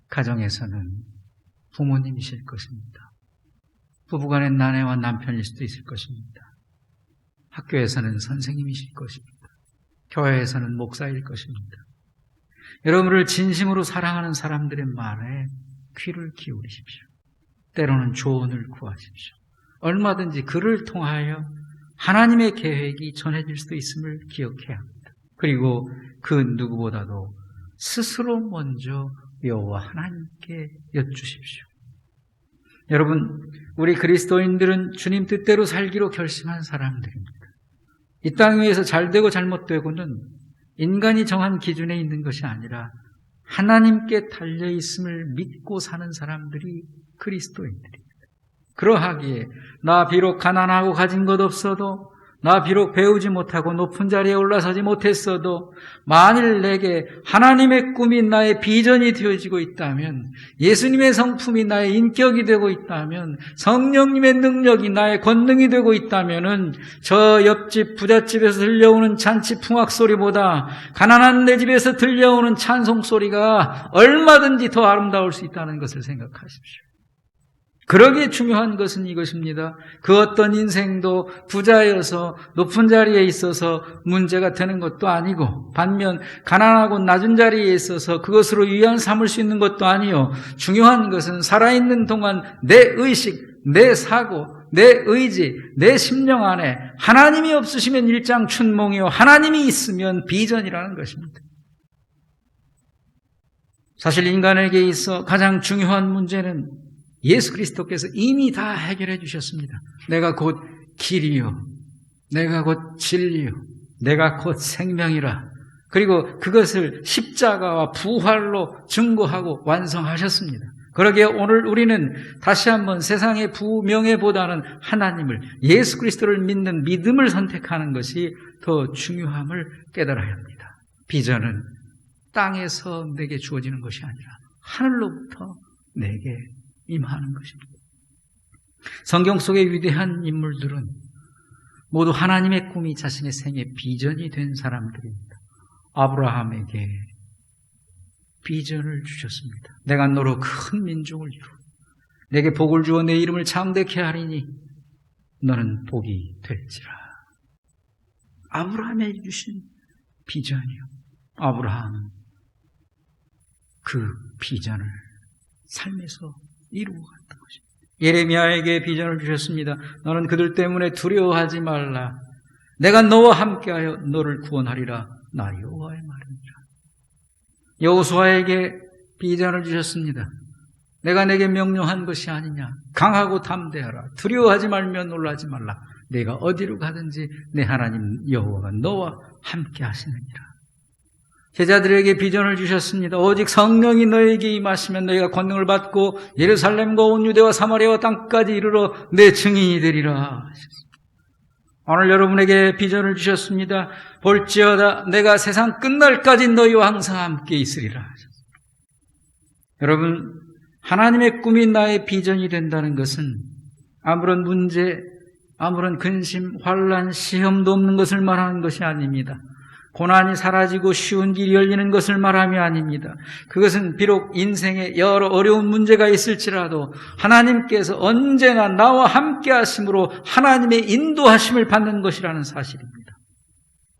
가정에서는 부모님이실 것입니다. 부부간의 아내와 남편일 수도 있을 것입니다. 학교에서는 선생님이실 것입니다. 교회에서는 목사일 것입니다. 여러분을 진심으로 사랑하는 사람들의 말에 귀를 기울이십시오. 때로는 조언을 구하십시오. 얼마든지 그를 통하여 하나님의 계획이 전해질 수도 있음을 기억해야 합니다. 그리고 그 누구보다도 스스로 먼저 여호와 하나님께 여쭈십시오. 여러분, 우리 그리스도인들은 주님 뜻대로 살기로 결심한 사람들입니다. 이 땅 위에서 잘되고 잘못되고는 인간이 정한 기준에 있는 것이 아니라 하나님께 달려있음을 믿고 사는 사람들이 그리스도인들입니다. 그러하기에 나 비록 가난하고 가진 것 없어도, 나 비록 배우지 못하고 높은 자리에 올라서지 못했어도, 만일 내게 하나님의 꿈이 나의 비전이 되어지고 있다면, 예수님의 성품이 나의 인격이 되고 있다면, 성령님의 능력이 나의 권능이 되고 있다면, 저 옆집 부잣집에서 들려오는 잔치 풍악 소리보다 가난한 내 집에서 들려오는 찬송 소리가 얼마든지 더 아름다울 수 있다는 것을 생각하십시오. 그러기에 중요한 것은 이것입니다. 그 어떤 인생도 부자여서 높은 자리에 있어서 문제가 되는 것도 아니고, 반면 가난하고 낮은 자리에 있어서 그것으로 위안 삼을 수 있는 것도 아니요. 중요한 것은 살아있는 동안 내 의식, 내 사고, 내 의지, 내 심령 안에 하나님이 없으시면 일장춘몽이요, 하나님이 있으면 비전이라는 것입니다. 사실 인간에게 있어 가장 중요한 문제는 예수 그리스도께서 이미 다 해결해 주셨습니다. 내가 곧 길이요, 내가 곧 진리요, 내가 곧 생명이라. 그리고 그것을 십자가와 부활로 증거하고 완성하셨습니다. 그러기에 오늘 우리는 다시 한번 세상의 부명예보다는 하나님을, 예수 그리스도를 믿는 믿음을 선택하는 것이 더 중요함을 깨달아야 합니다. 비전은 땅에서 내게 주어지는 것이 아니라 하늘로부터 내게 임하는 것입니다. 성경 속의 위대한 인물들은 모두 하나님의 꿈이 자신의 생의 비전이 된 사람들입니다. 아브라함에게 비전을 주셨습니다. 내가 너로 큰 민족을 이루어 내게 복을 주어 내 이름을 창대케 하리니 너는 복이 될지라. 아브라함에게 주신 비전이요, 아브라함은 그 비전을 삶에서 이루어갔던 것입니다. 예레미야에게 비전을 주셨습니다. 너는 그들 때문에 두려워하지 말라. 내가 너와 함께하여 너를 구원하리라. 나 여호와의 말이니라. 여호수아에게 비전을 주셨습니다. 내가 내게 명령한 것이 아니냐. 강하고 담대하라. 두려워하지 말며 놀라지 말라. 내가 어디로 가든지 내 하나님 여호와가 너와 함께 하시느니라. 제자들에게 비전을 주셨습니다. 오직 성령이 너에게 임하시면 너희가 권능을 받고 예루살렘과 온 유대와 사마리아와 땅까지 이르러 내 증인이 되리라. 오늘 여러분에게 비전을 주셨습니다. 볼지어다 내가 세상 끝날까지 너희와 항상 함께 있으리라. 여러분, 하나님의 꿈이 나의 비전이 된다는 것은 아무런 문제, 아무런 근심, 환난, 시험도 없는 것을 말하는 것이 아닙니다. 고난이 사라지고 쉬운 길이 열리는 것을 말함이 아닙니다. 그것은 비록 인생에 여러 어려운 문제가 있을지라도 하나님께서 언제나 나와 함께 하심으로 하나님의 인도하심을 받는 것이라는 사실입니다.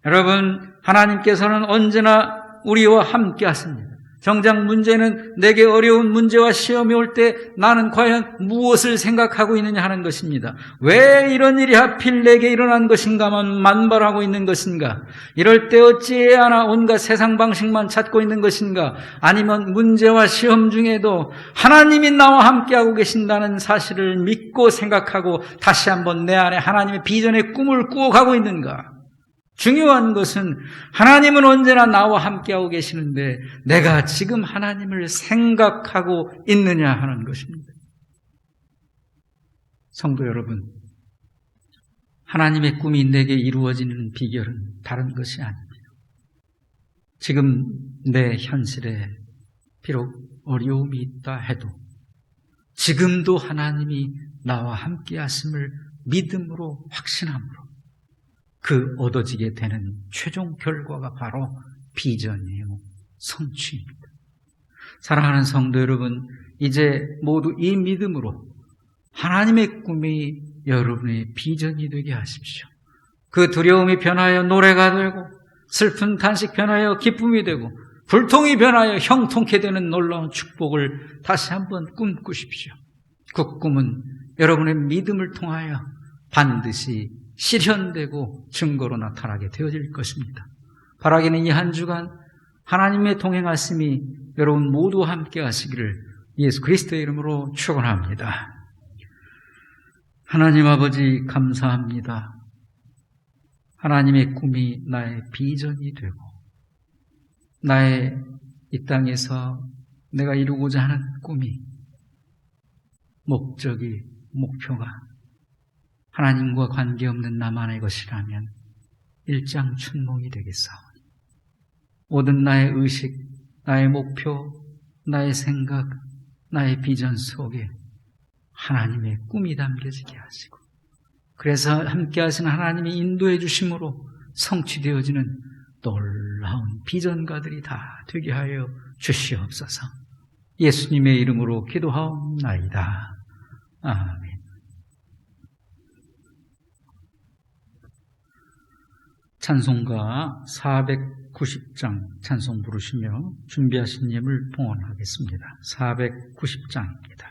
여러분, 하나님께서는 언제나 우리와 함께 하십니다. 정작 문제는 내게 어려운 문제와 시험이 올 때 나는 과연 무엇을 생각하고 있느냐 하는 것입니다. 왜 이런 일이 하필 내게 일어난 것인가만 만발하고 있는 것인가? 이럴 때 어찌해야 하나 온갖 세상 방식만 찾고 있는 것인가? 아니면 문제와 시험 중에도 하나님이 나와 함께하고 계신다는 사실을 믿고 생각하고 다시 한번 내 안에 하나님의 비전의 꿈을 꾸어가고 있는가? 중요한 것은 하나님은 언제나 나와 함께하고 계시는데 내가 지금 하나님을 생각하고 있느냐 하는 것입니다. 성도 여러분, 하나님의 꿈이 내게 이루어지는 비결은 다른 것이 아닙니다. 지금 내 현실에 비록 어려움이 있다 해도 지금도 하나님이 나와 함께 하심을 믿음으로 확신함으로 그 얻어지게 되는 최종 결과가 바로 비전이요, 성취입니다. 사랑하는 성도 여러분, 이제 모두 이 믿음으로 하나님의 꿈이 여러분의 비전이 되게 하십시오. 그 두려움이 변하여 노래가 되고 슬픈 탄식 변하여 기쁨이 되고 불통이 변하여 형통케 되는 놀라운 축복을 다시 한번 꿈꾸십시오. 그 꿈은 여러분의 믿음을 통하여 반드시 실현되고 증거로 나타나게 되어질 것입니다. 바라기는 이 한 주간 하나님의 동행하심이 여러분 모두 함께 하시기를 예수 그리스도의 이름으로 축원합니다. 하나님 아버지 감사합니다. 하나님의 꿈이 나의 비전이 되고 나의 이 땅에서 내가 이루고자 하는 꿈이, 목적이, 목표가 하나님과 관계없는 나만의 것이라면 일장춘몽이 되겠사오니 모든 나의 의식, 나의 목표, 나의 생각, 나의 비전 속에 하나님의 꿈이 담겨지게 하시고, 그래서 함께 하신 하나님이 인도해 주심으로 성취되어지는 놀라운 비전가들이 다 되게 하여 주시옵소서. 예수님의 이름으로 기도하옵나이다. 아멘. 찬송가 490장 찬송 부르시며 준비하신 예물 봉헌하겠습니다. 490장입니다.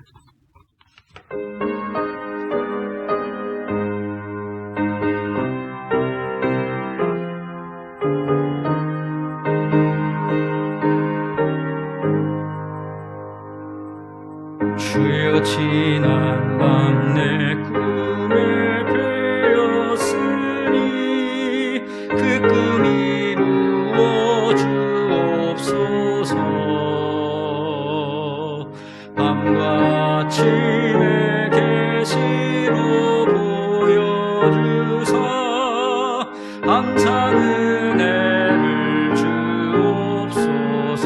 주여 지난 밤 내 꿈에 배었으니 그 꿈 이루어 주옵소서. 밤과 아침의 계시로 보여주사 항상 은혜를 주옵소서.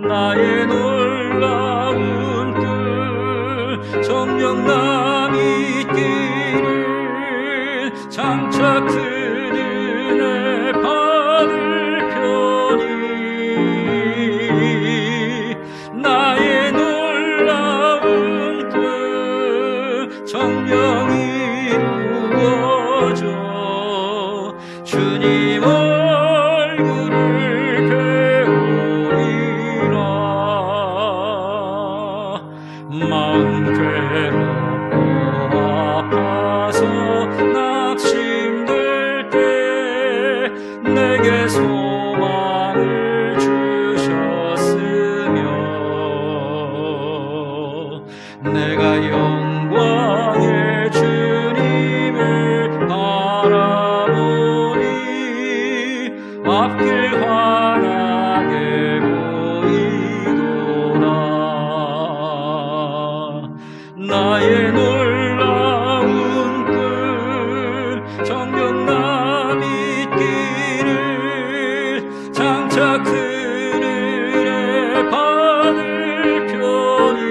나의 놀라운 꿈 정녕 남이 있기를 장차 그 은혜 받을 편이 나의 놀라운 꿈 정녕 이루어져 주님 얼굴을 배우리라. 마음 괴롭고 아파서 낙심될 때 내게 소망을 주셨으며 내가 영광의 주님을 바라보니 앞길 환하게 보이도다. 나의 놀라운 꿈 정녕 남이 있기를 장차 그 은혜 받을 편이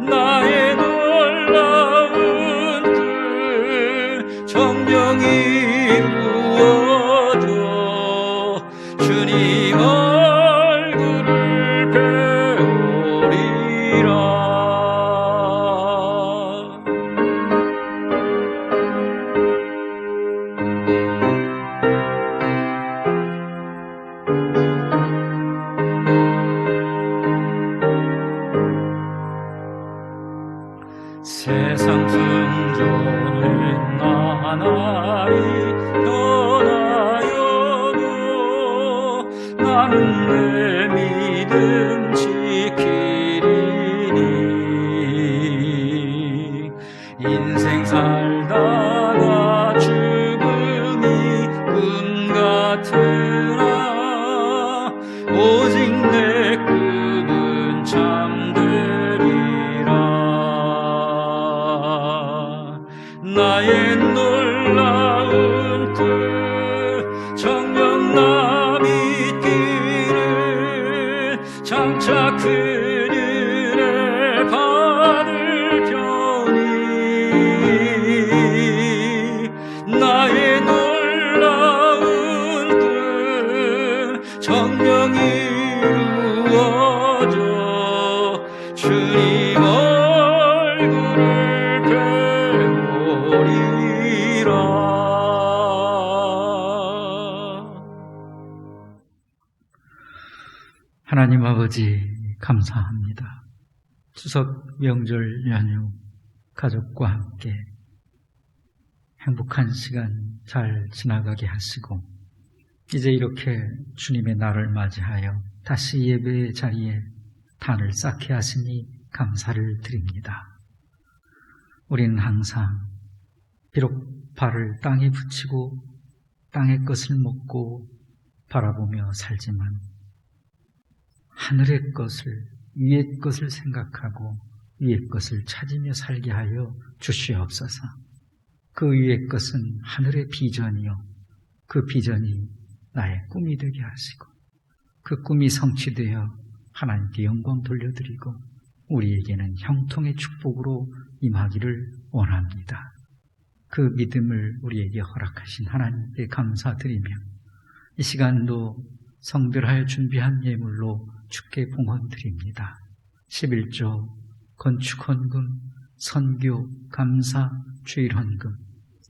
나의 놀라운 꿈 정녕 이루어져 주님 얼굴을 배우리라. 세상 풍조는 나날이 변하여도 나는 내 믿음 지키리니. 인생 살다가 죽음이 꿈 같으나 오직 내 꿈은 잠들리라. 나의 놀라운 꿈 정녕 남이 있기를 장차 그 은혜 받을 편이 나의 놀라운 꿈 정녕 이루어져 주님 얼굴을 배우리라. 하나님 아버지 감사합니다. 추석 명절 연휴 가족과 함께 행복한 시간 잘 지나가게 하시고 이제 이렇게 주님의 날을 맞이하여 다시 예배의 자리에 단을 쌓게 하시니 감사를 드립니다. 우리는 항상 비록 발을 땅에 붙이고 땅의 것을 먹고 바라보며 살지만 하늘의 것을, 위의 것을 생각하고 위의 것을 찾으며 살게 하여 주시옵소서. 그 위의 것은 하늘의 비전이요, 그 비전이 나의 꿈이 되게 하시고 그 꿈이 성취되어 하나님께 영광 돌려드리고 우리에게는 형통의 축복으로 임하기를 원합니다. 그 믿음을 우리에게 허락하신 하나님께 감사드리며 이 시간도 성별하여 준비한 예물로 주께 봉헌드립니다. 11조, 건축헌금, 선교, 감사, 주일헌금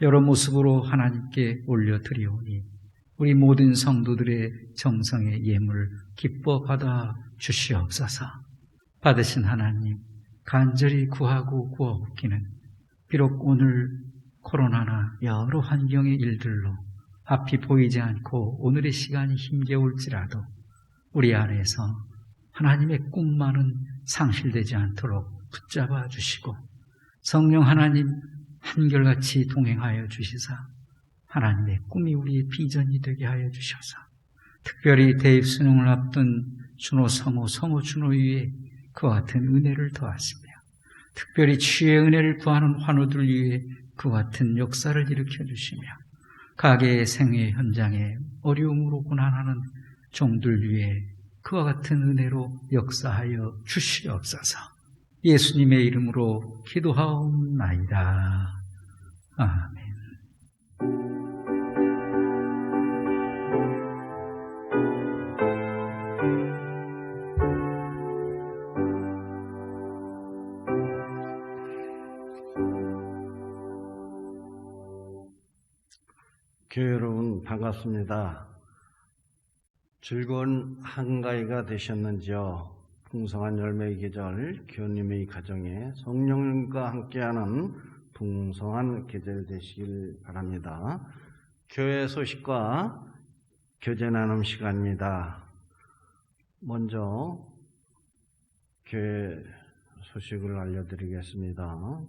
여러 모습으로 하나님께 올려드리오니 우리 모든 성도들의 정성의 예물 기뻐 받아 주시옵소서. 받으신 하나님, 간절히 구하고 구하옵기는 비록 오늘 코로나나 여러 환경의 일들로 앞이 보이지 않고 오늘의 시간이 힘겨울지라도 우리 안에서 하나님의 꿈만은 상실되지 않도록 붙잡아 주시고 성령 하나님 한결같이 동행하여 주시사 하나님의 꿈이 우리의 비전이 되게 하여 주셔서 특별히 대입수능을 앞둔 준호, 성호, 성호, 준호 위에 그와 같은 은혜를 더하시며 특별히 치유의 은혜를 구하는 환우들 위에 그와 같은 역사를 일으켜 주시며 가게의 생애 현장에 어려움으로 고난하는 종들 위에 그와 같은 은혜로 역사하여 주시옵소서. 예수님의 이름으로 기도하옵나이다. 아멘. 교회 여러분 반갑습니다. 즐거운 한가위가 되셨는지요? 풍성한 열매의 계절, 교우님의 가정에 성령님과 함께하는 풍성한 계절 되시길 바랍니다. 교회 소식과 교제 나눔 시간입니다. 먼저 교회 소식을 알려드리겠습니다.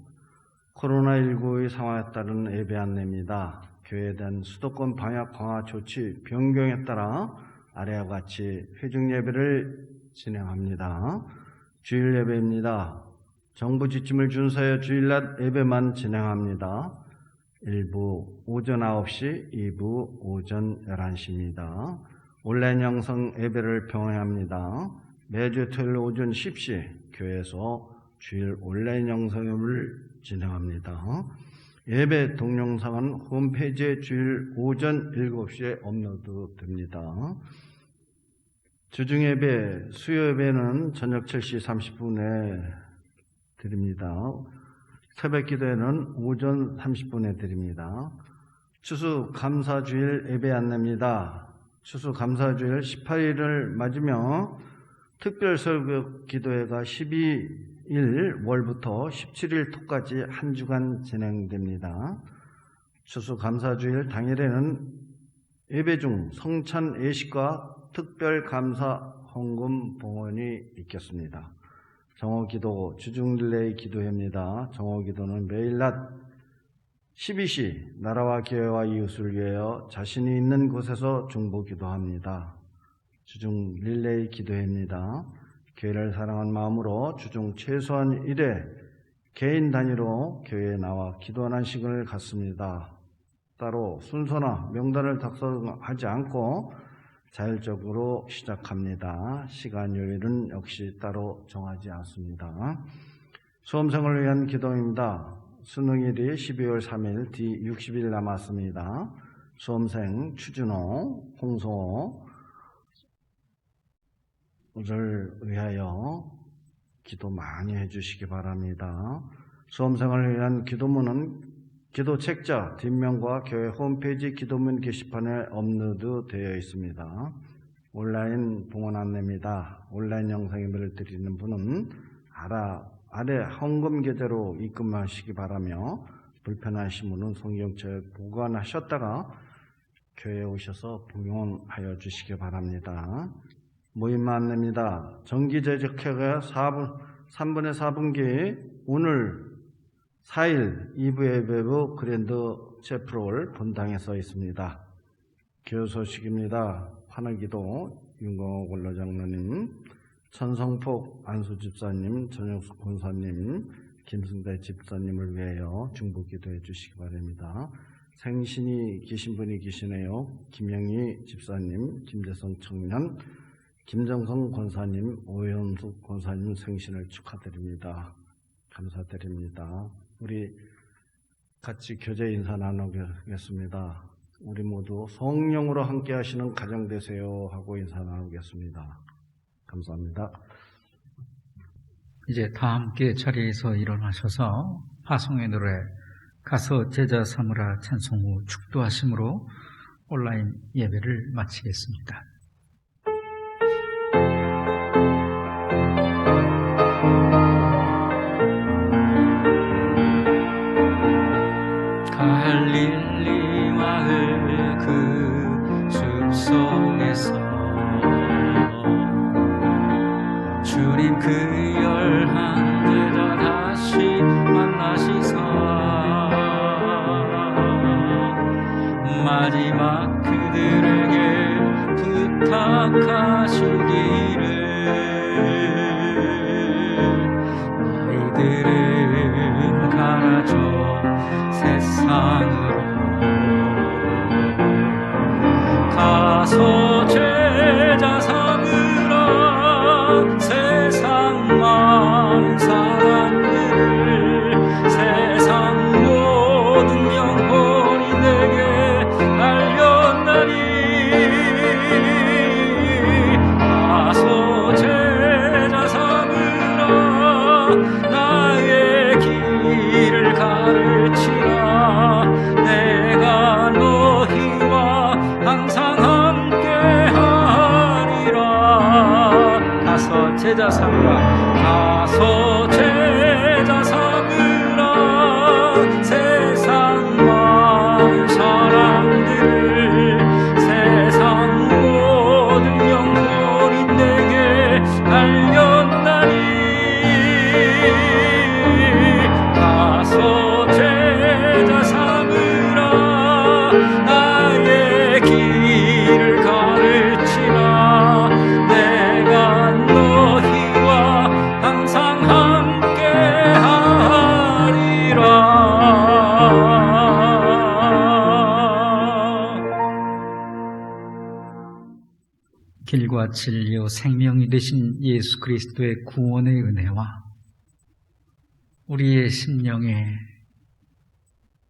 코로나19의 상황에 따른 예배 안내입니다. 교회에 대한 수도권 방역 강화 조치 변경에 따라 아래와 같이 회중 예배를 진행합니다. 주일 예배입니다. 정부 지침을 준수하여 주일날 예배만 진행합니다. 1부 오전 9시, 2부 오전 11시입니다. 온라인 영상 예배를 병행합니다. 매주 토요일 오전 10시 교회에서 주일 온라인 영상 예배를 진행합니다. 예배 동영상은 홈페이지에 주일 오전 7시에 업로드됩니다. 주중예배, 수요예배는 저녁 7시 30분에 드립니다. 새벽기도회는 오전 30분에 드립니다. 추수감사주일 예배 안내입니다. 추수감사주일 18일을 맞으며 특별설교 기도회가 12일 월부터 17일 토까지 한 주간 진행됩니다. 추수감사주일 당일에는 예배 중 성찬 예식과 특별감사 헌금 봉헌이 있겠습니다. 정오기도 주중릴레이 기도회입니다. 정오기도는 매일 낮 12시 나라와 교회와 이웃을 위하여 자신이 있는 곳에서 중보기도합니다. 주중 릴레이 기도회입니다. 교회를 사랑하는 마음으로 주중 최소한 1회 개인 단위로 교회에 나와 기도하는 시간을 갖습니다. 따로 순서나 명단을 작성하지 않고 자율적으로 시작합니다. 시간 요일은 역시 따로 정하지 않습니다. 수험생을 위한 기도입니다. 수능일이 12월 3일 뒤 60일 남았습니다. 수험생 추준호, 홍성호를 위하여 기도 많이 해주시기 바랍니다. 수험생을 위한 기도문은 기도 책자 뒷면과 교회 홈페이지 기도문 게시판에 업로드되어 있습니다. 온라인 봉헌 안내입니다. 온라인 영상 예배를 드리는 분은 아래 헌금 계좌로 입금하시기 바라며 불편하신 분은 성경책 보관하셨다가 교회에 오셔서 봉헌하여 주시기 바랍니다. 모임 안내입니다. 정기 제적회가 3분의 4분기 오늘 4일 2부 예배부 그랜드 채프롤 본당에 서 있습니다. 교소식입니다. 환흑기도 윤광호 권로장로님, 천성폭 안수 집사님, 전영숙 권사님, 김승대 집사님을 위하여 중보기도해 주시기 바랍니다. 생신이 계신 분이 계시네요. 김영희 집사님, 김재성 청년, 김정성 권사님, 오현숙 권사님 생신을 축하드립니다. 감사드립니다. 우리 같이 교제 인사 나누겠습니다. 우리 모두 성령으로 함께 하시는 가정 되세요 하고 인사 나누겠습니다. 감사합니다. 이제 다 함께 자리에서 일어나셔서 화성의 노래 가서 제자 삼으라 찬송 후 축도하심으로 온라인 예배를 마치겠습니다. 갈릴리 마을 그 숲속에서 주님 그 11 제자 다시 만나시사 마지막 그들에게 부탁하시기를 너희들은 가라져 세상으로 가서 제자 삼으라 세상 많은 사람들을 세상 모든 영혼이 내게 알렸나니 가서 제자 삼으라 나의 길을 가르치라 내가 너희와 항상 함께하리라 가서 제자 삼으라 가서 제자 삼으라 세상 많은 사람들을 세상 모든 영혼이 내게 알렸나니 가서 제자 삼으라 나의 길을 가르치라 내가 너희와 항상 함께하리라. 길과 진리요 생명이 되신 예수 그리스도의 구원의 은혜와 우리의 심령에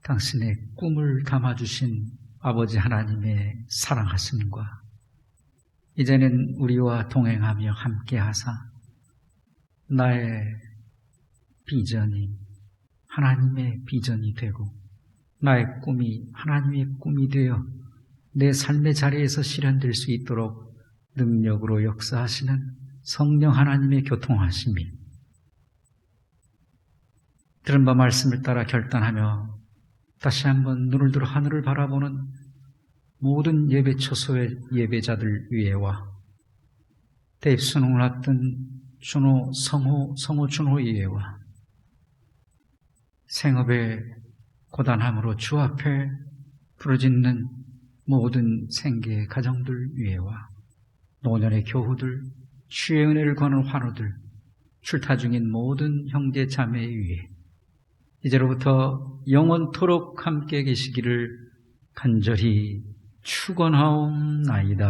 당신의 꿈을 담아주신 아버지 하나님의 사랑하심과 이제는 우리와 동행하며 함께하사 나의 비전이 하나님의 비전이 되고 나의 꿈이 하나님의 꿈이 되어 내 삶의 자리에서 실현될 수 있도록 능력으로 역사하시는 성령 하나님의 교통하심이 들은 바 말씀을 따라 결단하며 다시 한번 눈을 들어 하늘을 바라보는 모든 예배 초소의 예배자들 위에와 대입순응을 앞둔 준호, 성호 준호 위에와 생업의 고단함으로 주 앞에 부르짖는 모든 생계의 가정들 위에와 노년의 교우들, 주의 은혜를 거는 환우들, 출타 중인 모든 형제 자매 위에 이제로부터 영원토록 함께 계시기를 간절히 축원하옵나이다.